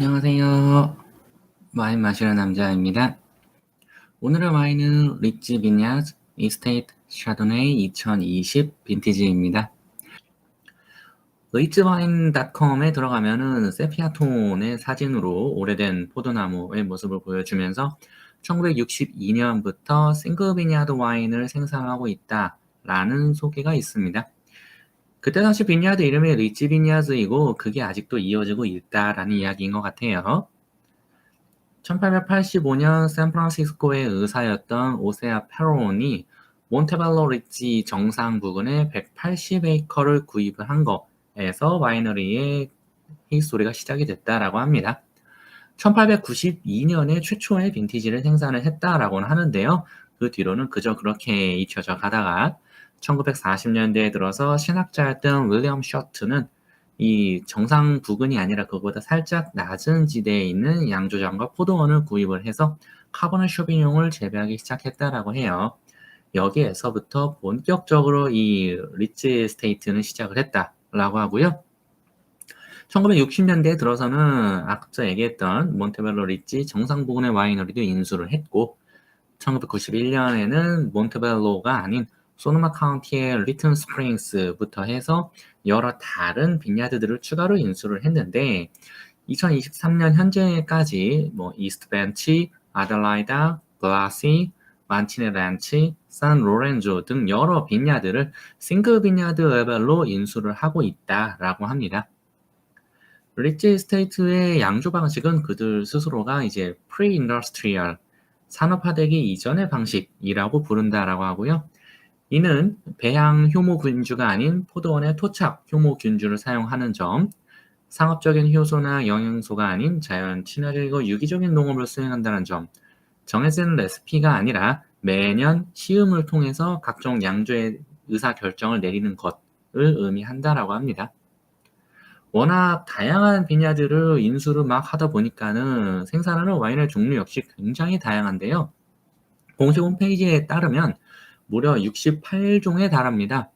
안녕하세요. 와인 마시는 남자입니다. 오늘의 와인은 리치 비냐즈 이스테이트 샤도네이 2020 빈티지입니다. 리치와인.com에 들어가면은 세피아톤의 사진으로 오래된 포도나무의 모습을 보여주면서 1962년부터 싱글 비냐드 와인을 생산하고 있다라는 소개가 있습니다. 그때 당시 비냐드 이름이 리치 비냐즈이고 그게 아직도 이어지고 있다라는 이야기인 것 같아요. 1885년 샌프란시스코의 의사였던 오세아 페로온이 몬테벨로 리치 정상 부근에 180에이커를 구입을 한 거에서 와이너리의 히스토리가 시작이 됐다라고 합니다. 1892년에 최초의 빈티지를 생산을 했다라고는 하는데요. 그 뒤로는 그저 그렇게 잊혀져 가다가 1940년대에 들어서 신학자였던 윌리엄 셔트는 이 정상 부근이 아니라 그보다 살짝 낮은 지대에 있는 양조장과 포도원을 구입을 해서 카버넷 쇼비뇽을 재배하기 시작했다라고 해요. 여기에서부터 본격적으로 이 리치 스테이트는 시작을 했다라고 하고요. 1960년대에 들어서는 앞서 얘기했던 몬테벨로 리치 정상 부근의 와이너리도 인수를 했고 1991년에는 몬테벨로가 아닌 소노마 카운티의 리튼 스프링스부터 해서 여러 다른 빈야드들을 추가로 인수를 했는데 2023년 현재까지 뭐 이스트 벤치, 아델라이다, 블라시, 만티네 란치, 산 로렌조 등 여러 빈야드를 싱글 빈야드 레벨로 인수를 하고 있다라고 합니다. 리치 스테이트의 양조 방식은 그들 스스로가 이제 프리-인더스트리얼, 산업화되기 이전의 방식이라고 부른다라고 하고요. 이는 배양 효모균주가 아닌 포도원의 토착 효모균주를 사용하는 점, 상업적인 효소나 영양소가 아닌 자연 친화적이고 유기적인 농업을 수행한다는 점, 정해진 레시피가 아니라 매년 시음을 통해서 각종 양조의 의사결정을 내리는 것을 의미한다라고 합니다. 워낙 다양한 비냐드를 인수를 막 하다 보니까는 생산하는 와인의 종류 역시 굉장히 다양한데요. 공식 홈페이지에 따르면 무려 68종에 달합니다.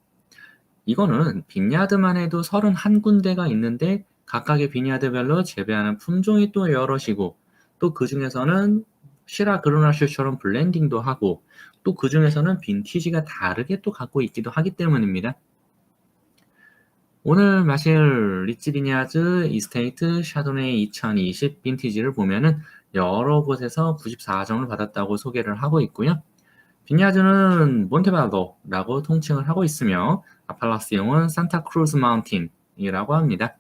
이거는 빈야드만 해도 31군데가 있는데 각각의 빈야드별로 재배하는 품종이 또 여럿이고 또 그중에서는 시라 그르나슈처럼 블렌딩도 하고 또 그중에서는 빈티지가 다르게 또 갖고 있기도 하기 때문입니다. 오늘 마실 리치 비냐즈 이스테이트 샤도네이 2020 빈티지를 보면은 여러 곳에서 94점을 받았다고 소개를 하고 있고요. 비냐즈는 몬테발도라고 통칭을 하고 있으며 아팔라시용은 산타크루즈 마운틴이라고 합니다.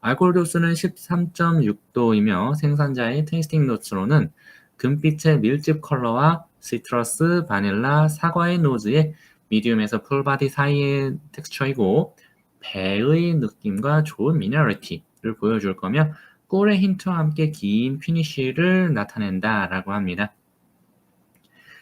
알코올 도수는 13.6도이며 생산자의 테이스팅 노트로는 금빛의 밀집 컬러와 시트러스, 바닐라, 사과의 노즈의 미디움에서 풀바디 사이의 텍스처이고 배의 느낌과 좋은 미네랄리티를 보여줄 거며 꿀의 힌트와 함께 긴 피니쉬를 나타낸다라고 합니다.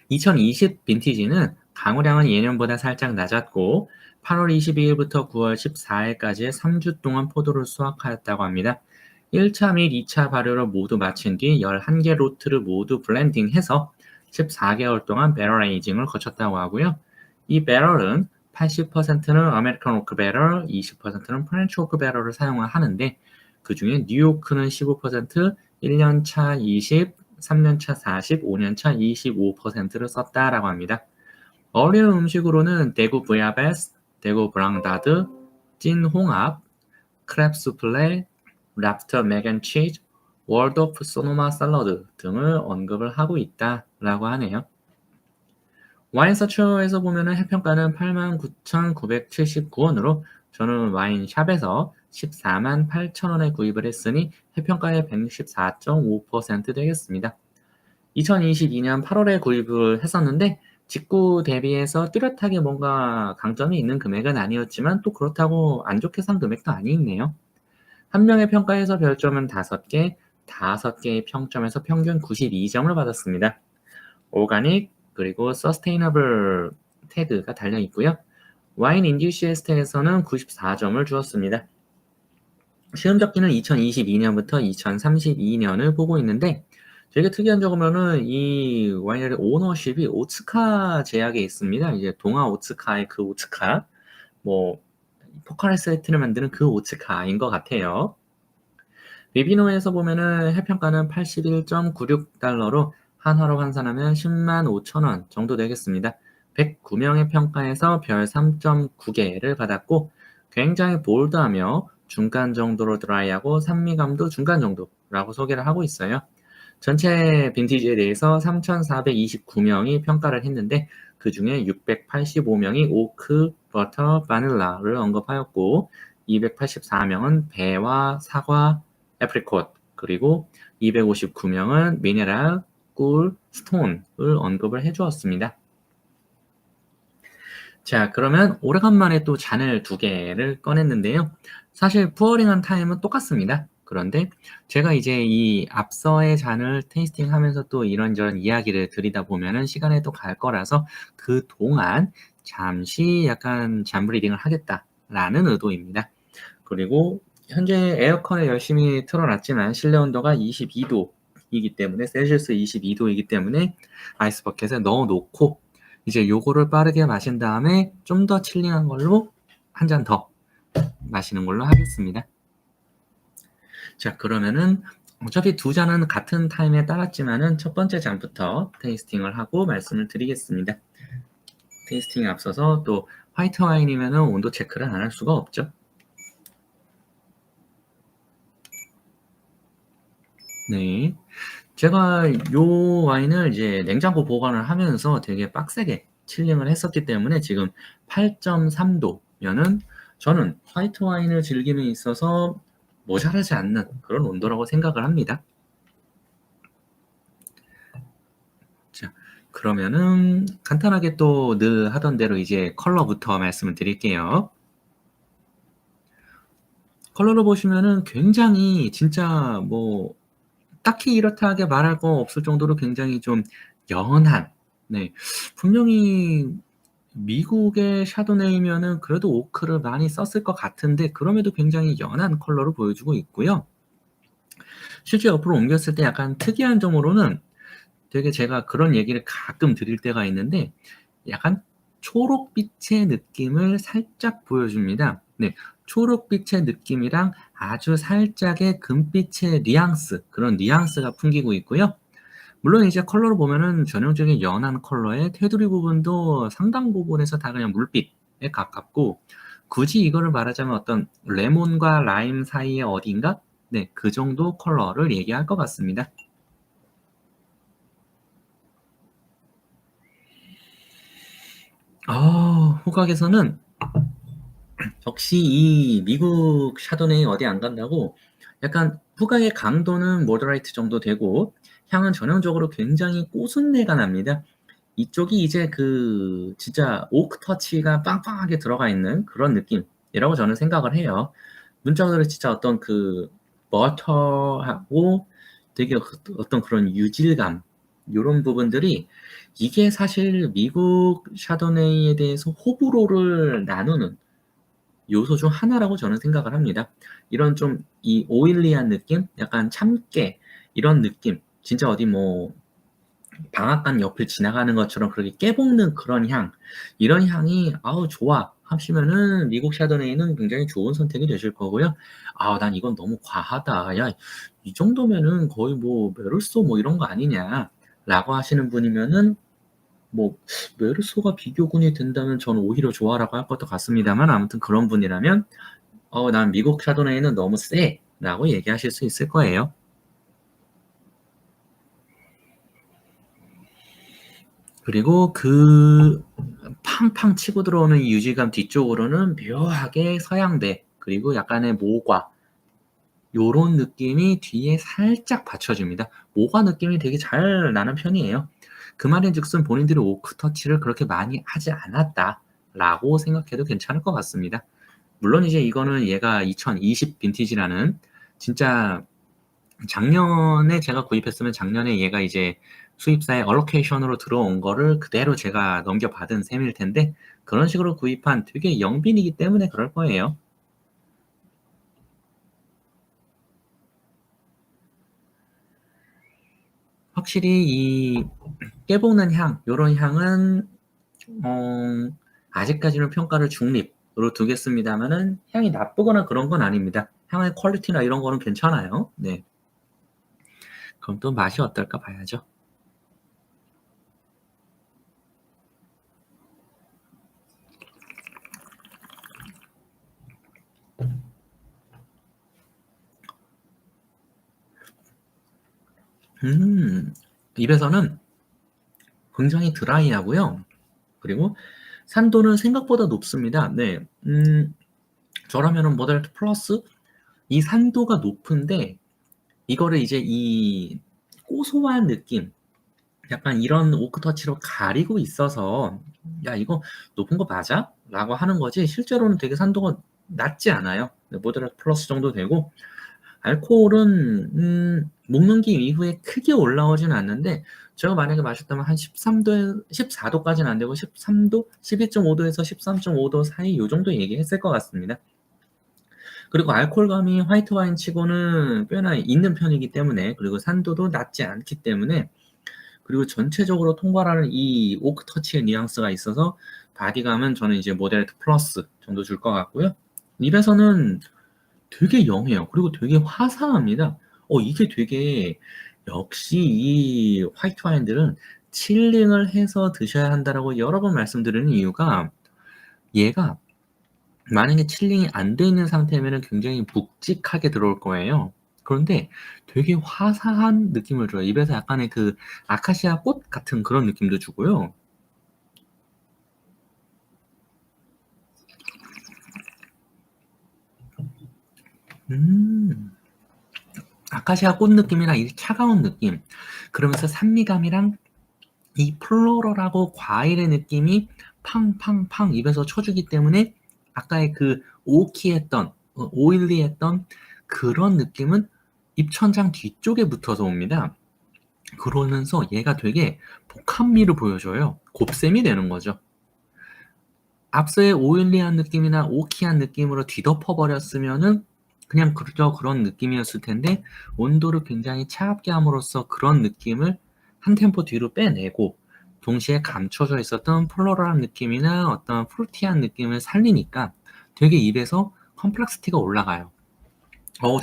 2020 빈티지는 강우량은 예년보다 살짝 낮았고 8월 22일부터 9월 14일까지의 3주 동안 포도를 수확하였다고 합니다. 1차 및 2차 발효를 모두 마친 뒤 11개 로트를 모두 블렌딩해서 14개월 동안 배럴 에이징을 거쳤다고 하고요. 이 배럴은 80%는 아메리칸 오크 배럴, 20%는 프렌치 오크 배럴을 사용을 하는데 그 중에 뉴요크는 15%, 1년차 20, 3년차 40, 5년차 25%를 썼다라고 합니다. 어울리는 음식으로는 대구 부야베스, 대구 브랑다드, 찐 홍합, 크랩 수플레, 랍스터 맥앤치즈, 월도프 소노마 샐러드 등을 언급을 하고 있다라고 하네요. 와인서처에서 보면은 해평가는 89,979원으로 저는 와인샵에서 14만 8천원에 구입을 했으니 해평가의 164.5% 되겠습니다. 2022년 8월에 구입을 했었는데 직구 대비해서 뚜렷하게 뭔가 강점이 있는 금액은 아니었지만 또 그렇다고 안 좋게 산 금액도 아니네요. 한 명의 평가에서 별점은 5개, 5개의 평점에서 평균 92점을 받았습니다. 오가닉 그리고 서스테이너블 태그가 달려 있고요. 와인 인듀시에스트에서는 94점을 주었습니다. 시험 적기는 2022년부터 2032년을 보고 있는데 되게 특이한 점은 이 와이너리 오너십이 오츠카 제약에 있습니다. 이제 동아 오츠카의 그 오츠카, 뭐 포카리 스웨트를 만드는 그 오츠카인 것 같아요. 비비노에서 보면은 해평가는 81.96달러로 한화로 환산하면 10만 5천 원 정도 되겠습니다. 109명의 평가에서 별 3.9개를 받았고 굉장히 볼드하며 중간 정도로 드라이하고 산미감도 중간 정도라고 소개를 하고 있어요. 전체 빈티지에 대해서 3,429명이 평가를 했는데 그 중에 685명이 오크, 버터, 바닐라를 언급하였고 284명은 배와 사과, 애프리콧 그리고 259명은 미네랄, 꿀, 스톤을 언급을 해주었습니다. 자, 그러면 오래간만에 또 잔을 두 개를 꺼냈는데요. 사실 푸어링한 타임은 똑같습니다. 그런데 제가 이제 이 앞서의 잔을 테이스팅하면서 또 이런저런 이야기를 드리다 보면은 시간이 또 갈 거라서 그동안 잠시 약간 잠 브리딩을 하겠다라는 의도입니다. 그리고 현재 에어컨을 열심히 틀어놨지만 실내 온도가 22도이기 때문에 셀시우스 22도이기 때문에 아이스 버켓에 넣어놓고 이제 요거를 빠르게 마신 다음에 좀 더 칠링한 걸로 한 잔 더 마시는 걸로 하겠습니다. 자, 그러면은 어차피 두 잔은 같은 타임에 따랐지만은 첫 번째 잔부터 테이스팅을 하고 말씀을 드리겠습니다. 테이스팅에 앞서서 또 화이트 와인이면은 온도 체크를 안 할 수가 없죠. 네. 제가 요 와인을 이제 냉장고 보관을 하면서 되게 빡세게 칠링을 했었기 때문에 지금 8.3도면은 저는 화이트 와인을 즐김에 있어서 모자라지 않는 그런 온도라고 생각을 합니다. 자, 그러면은 간단하게 또 늘 하던 대로 이제 컬러부터 말씀을 드릴게요. 컬러로 보시면은 굉장히 진짜 뭐 딱히 이렇다하게 말할 거 없을 정도로 굉장히 좀 연한, 네, 분명히 미국의 샤도네이면은 그래도 오크를 많이 썼을 것 같은데 그럼에도 굉장히 연한 컬러를 보여주고 있고요. 실제 옆으로 옮겼을 때 약간 특이한 점으로는 되게 제가 그런 얘기를 가끔 드릴 때가 있는데 약간 초록빛의 느낌을 살짝 보여줍니다. 네, 초록빛의 느낌이랑 아주 살짝의 금빛의 뉘앙스, 그런 뉘앙스가 풍기고 있고요. 물론 이제 컬러로 보면은 전형적인 연한 컬러의 테두리 부분도 상당 부분에서 다 그냥 물빛에 가깝고 굳이 이거를 말하자면 어떤 레몬과 라임 사이의 어딘가? 네, 그 정도 컬러를 얘기할 것 같습니다. 후각에서는 역시 이 미국 샤도네이 어디 안 간다고 약간 후각의 강도는 모더레이트 정도 되고 향은 전형적으로 굉장히 꽃순내가 납니다. 이쪽이 이제 그 진짜 오크 터치가 빵빵하게 들어가 있는 그런 느낌이라고 저는 생각을 해요. 문짝으로 진짜 어떤 그 버터하고 되게 어떤 그런 유질감 요런 부분들이 이게 사실 미국 샤도네이에 대해서 호불호를 나누는 요소 중 하나라고 저는 생각을 합니다. 이런 좀 이 오일리한 느낌, 약간 참깨 이런 느낌, 진짜 어디 뭐 방앗간 옆을 지나가는 것처럼 그렇게 깨볶는 그런 향, 이런 향이 아우 좋아 하시면은 미국 샤도네이는 굉장히 좋은 선택이 되실 거고요. 난 이건 너무 과하다. 야, 이 정도면은 거의 뭐 메르소 뭐 이런 거 아니냐라고 하시는 분이면은 뭐 메르소가 비교군이 된다면 저는 오히려 좋아라고 할 것도 같습니다만 아무튼 그런 분이라면 난 미국 샤도네이는 너무 세라고 얘기하실 수 있을 거예요. 그리고 그 팡팡 치고 들어오는 이 유질감 뒤쪽으로는 묘하게 서양대 그리고 약간의 모과 요런 느낌이 뒤에 살짝 받쳐줍니다. 모과 느낌이 되게 잘 나는 편이에요. 그 말인즉슨 본인들이 오크 터치를 그렇게 많이 하지 않았다라고 생각해도 괜찮을 것 같습니다. 물론 이제 이거는 얘가 2020 빈티지라는 진짜 작년에 제가 구입했으면 작년에 얘가 이제 수입사의 얼로케이션으로 들어온 거를 그대로 제가 넘겨받은 셈일 텐데 그런 식으로 구입한 되게 영빈이기 때문에 그럴 거예요. 확실히 이 깨볶는 향, 요런 향은 아직까지는 평가를 중립으로 두겠습니다만은 향이 나쁘거나 그런 건 아닙니다. 향의 퀄리티나 이런 거는 괜찮아요. 네. 그럼 또 맛이 어떨까 봐야죠. 음. 입에서는 굉장히 드라이하고요. 그리고 산도는 생각보다 높습니다. 네. 저라면은 모델2 플러스 이 산도가 높은데 이거를 이제 이 고소한 느낌, 약간 이런 오크 터치로 가리고 있어서 "야 이거 높은 거 맞아?" 라고 하는 거지 실제로는 되게 산도가 낮지 않아요. 네 모더레이트 플러스 정도 되고 알코올은 목넘김 이후에 크게 올라오지는 않는데 제가 만약에 마셨다면 한 13도에 14 도까지는 안 되고 13 도, 12.5 도에서 13.5도 사이 요 정도 얘기했을 것 같습니다. 그리고 알코올감이 화이트 와인치고는 꽤나 있는 편이기 때문에 그리고 산도도 낮지 않기 때문에 그리고 전체적으로 통과하는 이 오크 터치의 뉘앙스가 있어서 바디감은 저는 이제 모델 플러스 정도 줄 것 같고요. 입에서는 되게 영해요. 그리고 되게 화사합니다. 이게 되게 역시 이 화이트 와인들은 칠링을 해서 드셔야 한다라고 여러 번 말씀드리는 이유가 얘가 만약에 칠링이 안 돼 있는 상태면은 굉장히 묵직하게 들어올 거예요. 그런데 되게 화사한 느낌을 줘요. 입에서 약간의 그 아카시아 꽃 같은 그런 느낌도 주고요. 음. 아카시아 꽃 느낌이랑 이 차가운 느낌, 그러면서 산미감이랑 이 플로럴하고 과일의 느낌이 팡팡팡 입에서 쳐주기 때문에 아까의 그 오키했던 오일리했던 그런 느낌은 입천장 뒤쪽에 붙어서 옵니다. 그러면서 얘가 되게 복합미를 보여줘요. 곱셈이 되는 거죠. 앞서의 오일리한 느낌이나 오키한 느낌으로 뒤덮어 버렸으면은 그냥 그저 그런 느낌이었을 텐데 온도를 굉장히 차갑게 함으로써 그런 느낌을 한 템포 뒤로 빼내고 동시에 감춰져 있었던 플로럴한 느낌이나 어떤 프루티한 느낌을 살리니까 되게 입에서 컴플렉시티가 올라가요.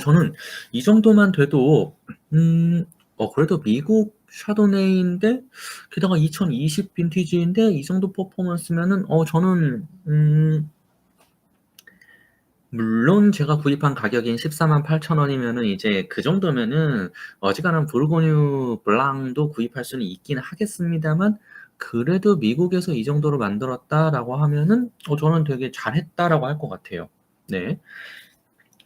저는 이 정도만 돼도 그래도 미국 샤도네이인데 게다가 2020 빈티지인데 이 정도 퍼포먼스면은 저는 물론 제가 구입한 가격인 148,000원이면은 이제 그 정도면은 어지간한 부르고뉴 블랑도 구입할 수는 있긴 하겠습니다만 그래도 '미국에서 이 정도로 만들었다.'라고 하면은 저는 되게 '잘했다.'라고 할 것 같아요. 네.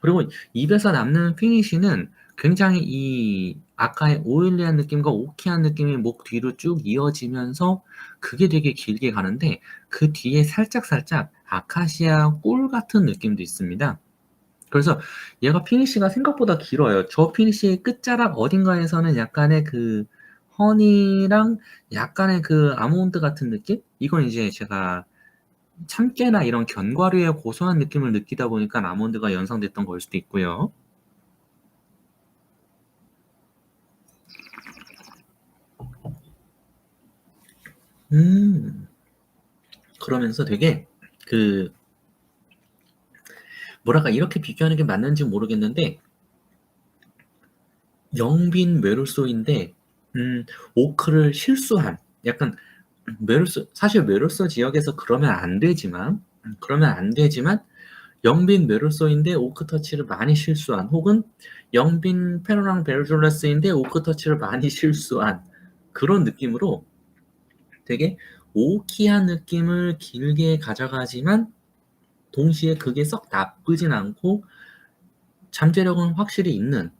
그리고 입에서 남는 피니쉬는 굉장히 이 아까의 오일리한 느낌과 오키한 느낌이 목 뒤로 쭉 이어지면서 그게 되게 길게 가는데 그 뒤에 살짝살짝 아카시아 꿀 같은 느낌도 있습니다. 그래서 얘가 피니쉬가 생각보다 길어요. 저 피니쉬의 끝자락 어딘가에서는 약간의 그 허니랑 약간의 그 아몬드 같은 느낌? 이건 이제 제가 참깨나 이런 견과류의 고소한 느낌을 느끼다 보니까 아몬드가 연상됐던 거일 수도 있고요. 음. 그러면서 되게 그 뭐랄까 이렇게 비교하는 게 맞는지 모르겠는데 영빈 메르소인데 오크를 실수한 약간 메르소 사실 메르소 지역에서 그러면 안 되지만 영빈 메르소인데 오크 터치를 많이 실수한 혹은 영빈 페르낭 베르졸레스인데 오크 터치를 많이 실수한 그런 느낌으로 되게 오키한 느낌을 길게 가져가지만 동시에 그게 썩 나쁘진 않고 잠재력은 확실히 있는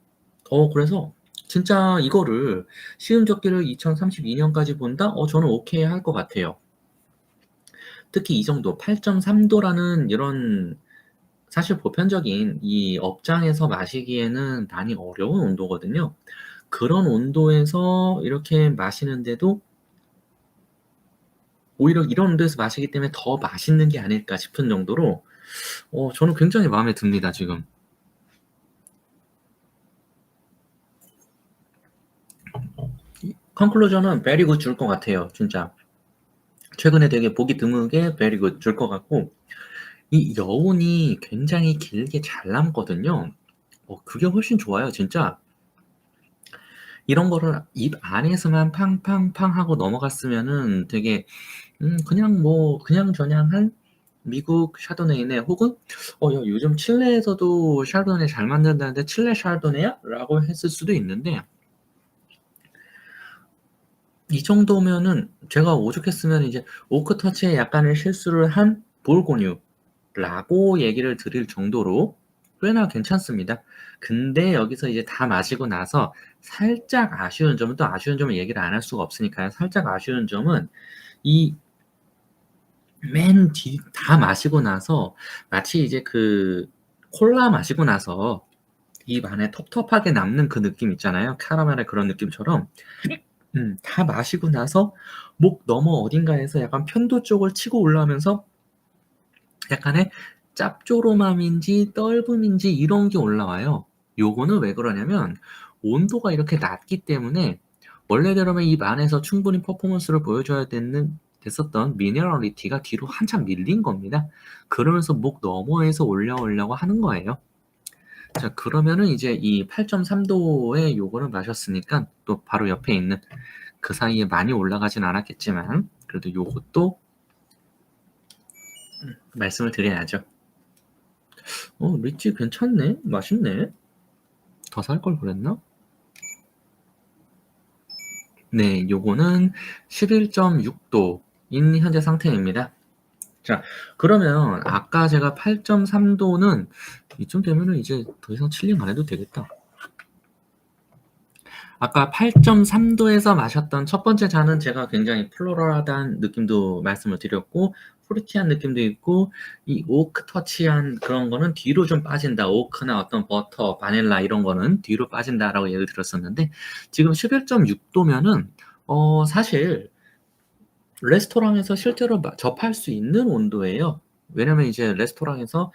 그래서 진짜 이거를 시음 적기를 2032년까지 본다? 저는 오케이 할 것 같아요. 특히 이 정도 8.3 도라는 이런 사실 보편적인 이 업장에서 마시기에는 많이 어려운 온도거든요. 그런 온도에서 이렇게 마시는데도 오히려 이런 온도에서 마시기 때문에 더 맛있는 게 아닐까 싶은 정도로 저는 굉장히 마음에 듭니다 지금. 컨클루전은 베리 굿 줄 것 같아요 진짜. 최근에 되게 보기 드물게 베리 굿 줄 것 같고 이 여운이 굉장히 길게 잘 남거든요. 그게 훨씬 좋아요. 진짜 이런 거를 입 안에서만 팡팡팡 하고 넘어갔으면은 되게 그냥 뭐 그냥저냥한 미국 샤도네이네, 혹은 야 요즘 칠레에서도 샤도네 잘 만든다는데 칠레 샤도네야? 라고 했을 수도 있는데, 이 정도면은 제가 오죽했으면 이제 오크 터치에 약간의 실수를 한 보르고뉴라고 얘기를 드릴 정도로 꽤나 괜찮습니다. 근데 여기서 이제 다 마시고 나서 살짝 아쉬운 점은, 또 아쉬운 점은 얘기를 안 할 수가 없으니까요. 살짝 아쉬운 점은 이 맨 뒤 다 마시고 나서 마치 이제 그 콜라 마시고 나서 입 안에 텁텁하게 남는 그 느낌 있잖아요. 카라멜의 그런 느낌처럼 다 마시고 나서 목 너머 어딘가에서 약간 편도 쪽을 치고 올라오면서 약간의 짭조름함인지 떫음인지 이런 게 올라와요. 요거는 왜 그러냐면 온도가 이렇게 낮기 때문에 원래대로면 입 안에서 충분히 퍼포먼스를 보여줘야 됐었던 미네랄리티가 뒤로 한참 밀린 겁니다. 그러면서 목 너머에서 올라오려고 하는 거예요. 자, 그러면은 이제 이 8.3도의 요거를 마셨으니까 또 바로 옆에 있는, 그 사이에 많이 올라가진 않았겠지만 그래도 요것도 말씀을 드려야죠. 리치 괜찮네. 맛있네. 더 살 걸 그랬나? 네, 요거는 11.6도인 현재 상태입니다. 자, 그러면 아까 제가 8.3도는 이쯤 되면은 이제 더 이상 칠링 안 해도 되겠다. 아까 8.3도에서 마셨던 첫 번째 잔은 제가 굉장히 플로럴하다는 느낌도 말씀을 드렸고, 프루티한 느낌도 있고, 이 오크 터치한 그런 거는 뒤로 좀 빠진다. 오크나 어떤 버터, 바닐라 이런 거는 뒤로 빠진다라고 얘기를 드렸었는데, 지금 11.6도면은 사실 레스토랑에서 실제로 접할 수 있는 온도예요. 왜냐면 이제 레스토랑에서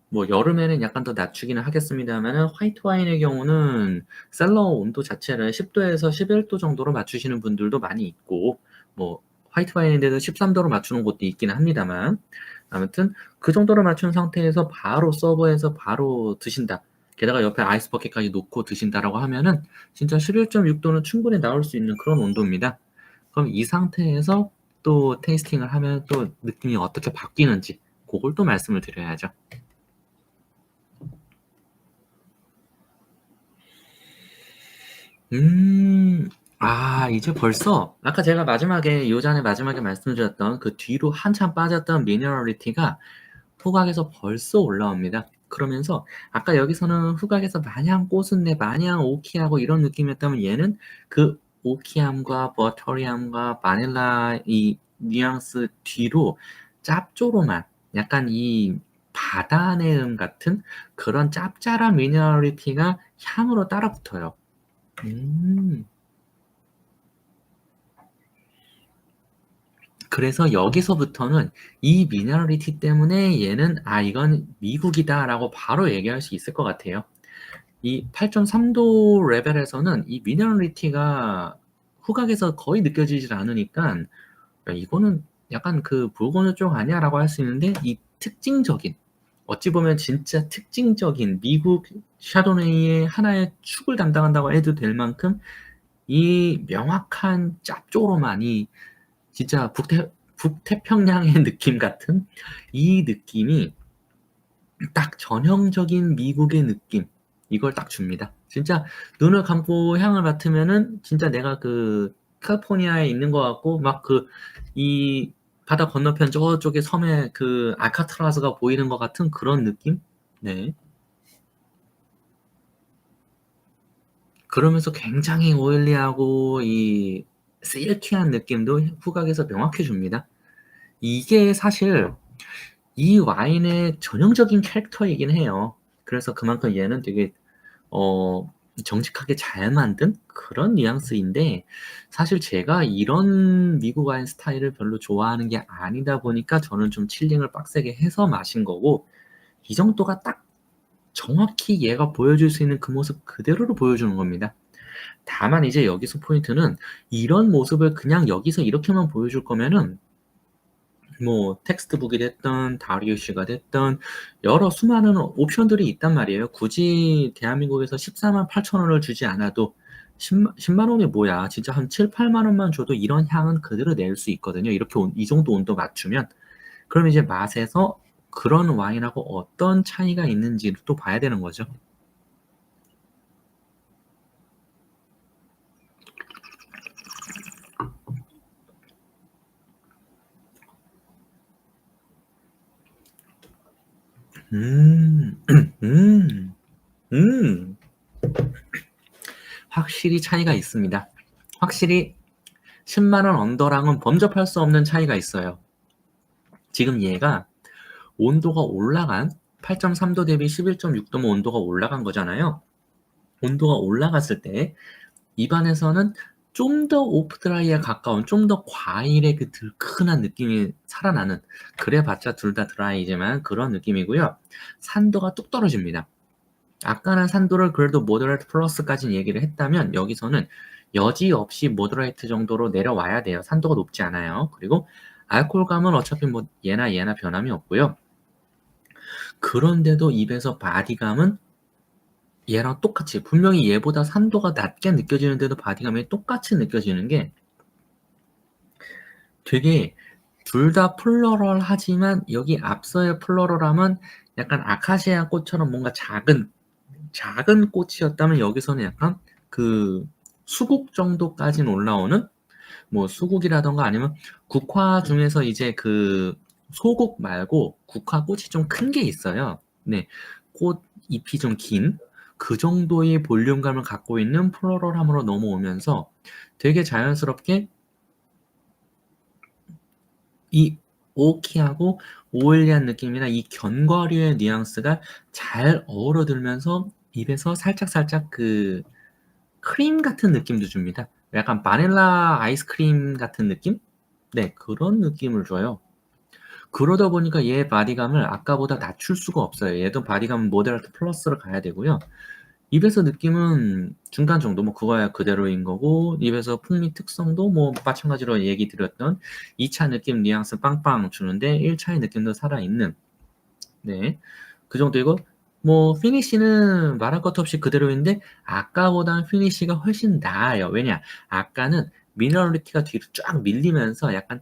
뭐 여름에는 약간 더 낮추기는 하겠습니다만은, 화이트 와인의 경우는 셀러 온도 자체를 10도에서 11도 정도로 맞추시는 분들도 많이 있고, 뭐 화이트 와인인데도 13도로 맞추는 곳도 있기는 합니다만, 아무튼 그 정도로 맞춘 상태에서 바로 서버해서 바로 드신다. 게다가 옆에 아이스 버킷까지 놓고 드신다라고 하면은 진짜 11.6도는 충분히 나올 수 있는 그런 온도입니다. 그럼 이 상태에서 또 테이스팅을 하면 또 느낌이 어떻게 바뀌는지 그걸 또 말씀을 드려야죠. 이제 벌써 아까 제가 마지막에 요 잔의 마지막에 말씀드렸던 그 뒤로 한참 빠졌던 미네랄리티가 후각에서 벌써 올라옵니다. 그러면서 아까 여기서는 후각에서 마냥 꼬순내, 마냥 오키하고 이런 느낌이었다면, 얘는 그 오키함과 버터리함과 바닐라 이 뉘앙스 뒤로 짭조름한, 약간 이 바다 내음 같은 그런 짭짤한 미네랄리티가 향으로 따라붙어요. 음. 그래서 여기서부터는 이 미네랄리티 때문에 얘는 이건 미국이다라고 바로 얘기할 수 있을 것 같아요. 이 8.3도 레벨에서는 이 미네랄리티가 후각에서 거의 느껴지질 않으니까, 야, 이거는 약간 그 부르고뉴 쪽 아니야라고 할 수 있는데, 이 특징적인, 어찌 보면 진짜 특징적인 미국 샤도네이의 하나의 축을 담당한다고 해도 될 만큼 이 명확한 짭조름한 진짜 북태평양의 느낌 같은 이 느낌이 딱 전형적인 미국의 느낌, 이걸 딱 줍니다. 진짜 눈을 감고 향을 맡으면은 진짜 내가 그 캘리포니아에 있는 것 같고, 막 이 바다 건너편 저쪽에 섬에 그 알카트라즈가 보이는 것 같은 그런 느낌? 네. 그러면서 굉장히 오일리하고 이 실키한 느낌도 후각에서 명확히 줍니다. 이게 사실 이 와인의 전형적인 캐릭터이긴 해요. 그래서 그만큼 얘는 되게 정직하게 잘 만든 그런 뉘앙스인데, 사실 제가 이런 미국 와인 스타일을 별로 좋아하는 게 아니다 보니까 저는 좀 칠링을 빡세게 해서 마신 거고, 이 정도가 딱 정확히 얘가 보여줄 수 있는 그 모습 그대로를 보여주는 겁니다. 다만 이제 여기서 포인트는, 이런 모습을 그냥 여기서 이렇게만 보여줄 거면은 뭐 텍스트북이 됐든 다리우시가 됐든 여러 수많은 옵션들이 있단 말이에요. 굳이 대한민국에서 148,000원을 주지 않아도 10만 원이 뭐야. 진짜 한 7-8만 원만 줘도 이런 향은 그대로 낼 수 있거든요. 이렇게 이 정도 온도 맞추면. 그럼 이제 맛에서 그런 와인하고 어떤 차이가 있는지를 또 봐야 되는 거죠. 음. 음. 음. 확실히 차이가 있습니다. 확실히 10만 원 언더랑은 범접할 수 없는 차이가 있어요. 지금 얘가 온도가 올라간 8.3도 대비 11.6도면 온도가 올라간 거잖아요. 온도가 올라갔을 때 입안에서는 좀 더 오프 드라이에 가까운 좀 더 과일의 그 들큰한 느낌이 살아나는, 그래봤자 둘 다 드라이지만 그런 느낌이고요. 산도가 뚝 떨어집니다. 아까는 산도를 그래도 모더레이트 플러스까지 얘기를 했다면 여기서는 여지없이 모더레이트 정도로 내려와야 돼요. 산도가 높지 않아요. 그리고 알코올감은 어차피 뭐 얘나 변함이 없고요. 그런데도 입에서 바디감은 얘랑 똑같이, 분명히 얘보다 산도가 낮게 느껴지는데도 바디감이 똑같이 느껴지는 게 되게, 둘 다 플로럴하지만 여기 앞서의 플로럴함은 약간 아카시아 꽃처럼 뭔가 작은 꽃이었다면 여기서는 약간 그 수국 정도까지는 올라오는, 뭐 수국이라던가 아니면 국화 중에서 이제 그 소국 말고 국화 꽃이 좀 큰 게 있어요. 네, 꽃 잎이 좀 긴 그 정도의 볼륨감을 갖고 있는 플로럴함으로 넘어오면서 되게 자연스럽게 이 오키하고 오일리한 느낌이나 이 견과류의 뉘앙스가 잘 어우러들면서 입에서 살짝살짝 그 크림 같은 느낌도 줍니다. 약간 바닐라 아이스크림 같은 느낌? 네, 그런 느낌을 줘요. 그러다 보니까 얘 바디감을 아까보다 낮출 수가 없어요. 얘도 바디감은 모델트 플러스를 가야 되고요. 입에서 느낌은 중간 정도, 뭐 그거야 그대로인 거고, 입에서 풍미 특성도 뭐 마찬가지로 얘기 드렸던 2차 느낌 뉘앙스 빵빵 주는데 1차의 느낌도 살아있는, 네, 그 정도이고, 뭐 피니쉬는 말할 것도 없이 그대로인데 아까보다는 피니쉬가 훨씬 나아요. 왜냐? 아까는 미너리티가 뒤로 쫙 밀리면서 약간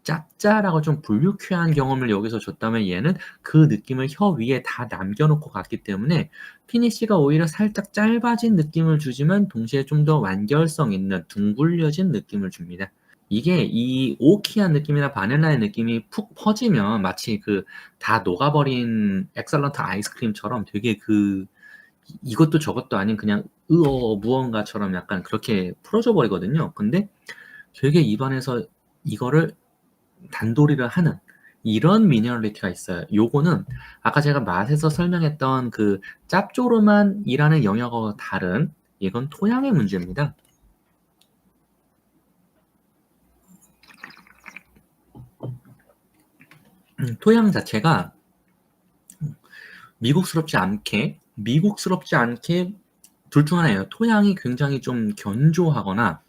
짭짤하고 좀 불유쾌한 경험을 여기서 줬다면 얘는 그 느낌을 혀 위에 다 남겨놓고 갔기 때문에 피니쉬가 오히려 살짝 짧아진 느낌을 주지만 동시에 좀 더 완결성 있는 둥글려진 느낌을 줍니다. 이게 이 오키한 느낌이나 바닐라의 느낌이 푹 퍼지면 마치 그 다 녹아버린 엑설런트 아이스크림처럼 되게 그 이것도 저것도 아닌 그냥 무언가처럼 약간 그렇게 풀어져 버리거든요. 근데 되게 입안에서 이거를 단도리를 하는 이런 미네랄리티가 있어요. 요거는 아까 제가 맛에서 설명했던 그 짭조름한이라는 영역과 다른, 이건 토양의 문제입니다. 토양 자체가 미국스럽지 않게 둘 중 하나예요. 토양이 굉장히 좀 견조하거나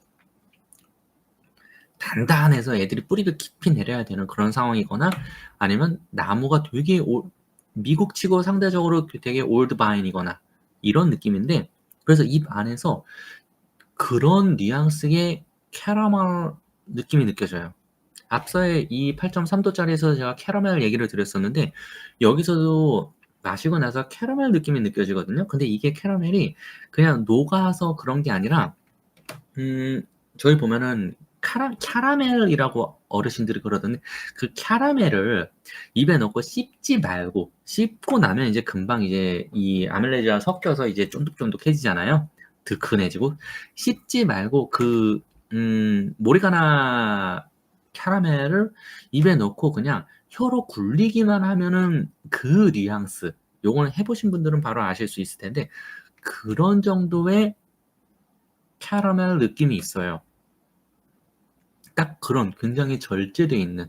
단단해서 애들이 뿌리를 깊이 내려야 되는 그런 상황이거나, 아니면 나무가 되게 미국치고 상대적으로 되게 올드 바인이거나 이런 느낌인데, 그래서 입 안에서 그런 뉘앙스의 캐러멜 느낌이 느껴져요. 앞서의 이 8.3도짜리에서 제가 캐러멜 얘기를 드렸었는데 여기서도 마시고 나서 캐러멜 느낌이 느껴지거든요. 근데 이게 캐러멜이 그냥 녹아서 그런 게 아니라 저희 보면은 캐러멜이라고 어르신들이 그러던데, 그 캐러멜을 입에 넣고 씹지 말고, 씹고 나면 이제 금방 이제 이 아멜레즈와 섞여서 이제 쫀득쫀득해지잖아요. 드큰해지고. 씹지 말고 그 모리가나 캐러멜을 입에 넣고 그냥 혀로 굴리기만 하면은 그 뉘앙스, 요거는 해 보신 분들은 바로 아실 수 있을 텐데 그런 정도의 캐러멜 느낌이 있어요. 딱 그런 굉장히 절제되어 있는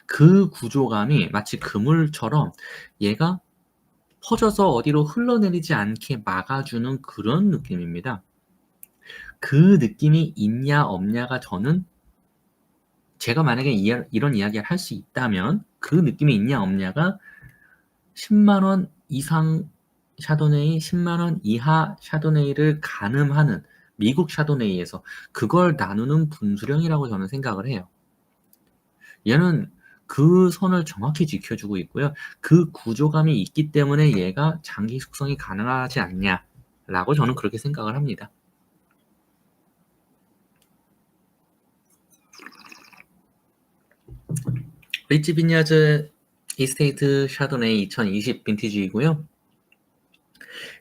그 구조감이 마치 그물처럼 얘가 퍼져서 어디로 흘러내리지 않게 막아주는 그런 느낌입니다. 그 느낌이 있냐 없냐가 저는 제가 만약에 이런 이야기를 할 수 있다면 그 느낌이 있냐 없냐가 10만 원 이상 샤도네이, 10만 원 이하 샤도네이를 가늠하는 미국 샤도네이에서 그걸 나누는 분수령이라고 저는 생각을 해요. 얘는 그 선을 정확히 지켜주고 있고요. 그 구조감이 있기 때문에 얘가 장기 숙성이 가능하지 않냐라고 저는 그렇게 생각을 합니다. 리치 빈야즈 이스테이트 샤도네이 2020 빈티지이고요.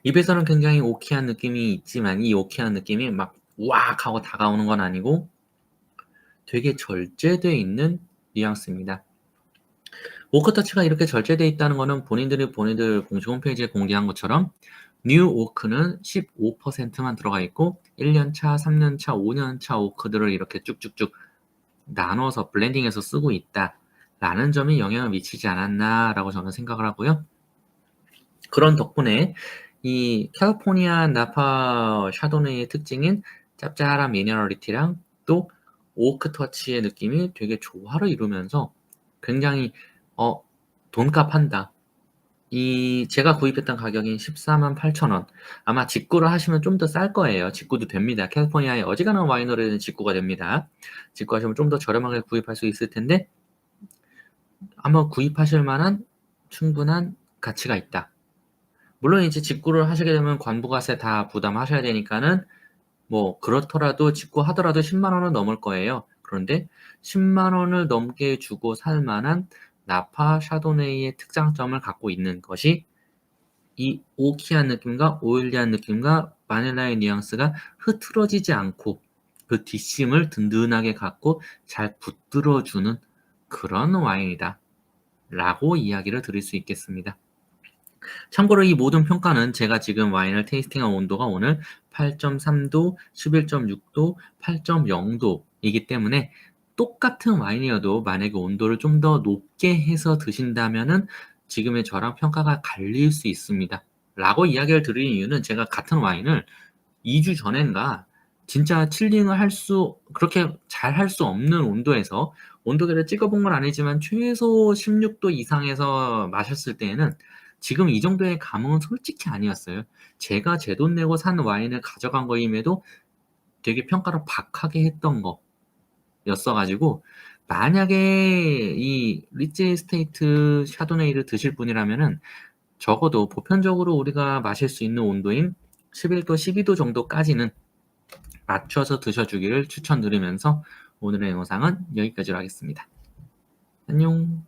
입에서는 굉장히 오키한 느낌이 있지만 이 오키한 느낌이 막 우악 하고 다가오는 건 아니고 되게 절제되어 있는 뉘앙스입니다. 오크터치가 이렇게 절제되어 있다는 거는 본인들 공식 홈페이지에 공개한 것처럼 뉴 오크는 15%만 들어가 있고 1년차, 3년차, 5년차 오크들을 이렇게 쭉쭉쭉 나눠서 블렌딩해서 쓰고 있다라는 점이 영향을 미치지 않았나라고 저는 생각을 하고요. 그런 덕분에 이 캘리포니아 나파 샤도네이의 특징인 짭짤한 미네랄리티랑 또 오크 터치의 느낌이 되게 조화를 이루면서 굉장히 돈값 한다. 이 제가 구입했던 가격이 148,000원. 아마 직구를 하시면 좀 더 쌀 거예요. 직구도 됩니다. 캘리포니아의 어지간한 와이너리는 직구가 됩니다. 직구하시면 좀 더 저렴하게 구입할 수 있을 텐데 아마 구입하실 만한 충분한 가치가 있다. 물론 이제 직구를 하시게 되면 관부가세 다 부담하셔야 되니까는 뭐 그렇더라도 직구하더라도 10만 원은 넘을 거예요. 그런데 10만 원을 넘게 주고 살 만한 나파 샤도네이의 특장점을 갖고 있는 것이 이 오키한 느낌과 오일리한 느낌과 바닐라의 뉘앙스가 흐트러지지 않고 그 뒷심을 든든하게 갖고 잘 붙들어주는 그런 와인이다 라고 이야기를 드릴 수 있겠습니다. 참고로 이 모든 평가는 제가 지금 와인을 테이스팅한 온도가 오늘 8.3도, 11.6도, 8.0도이기 때문에 똑같은 와인이어도 만약에 온도를 좀 더 높게 해서 드신다면은 지금의 저랑 평가가 갈릴 수 있습니다. 라고 이야기를 드리는 이유는 제가 같은 와인을 2주 전인가 진짜 칠링을 그렇게 잘 할 수 없는 온도에서 온도계를 찍어본 건 아니지만 최소 16도 이상에서 마셨을 때에는 지금 이 정도의 감흥은 솔직히 아니었어요. 제가 제 돈 내고 산 와인을 가져간 거임에도 되게 평가를 박하게 했던 거였어 가지고 만약에 이 리치 에스테이트 샤도네이를 드실 분이라면은 적어도 보편적으로 우리가 마실 수 있는 온도인 11도, 12도 정도까지는 맞춰서 드셔주기를 추천드리면서 오늘의 영상은 여기까지로 하겠습니다. 안녕.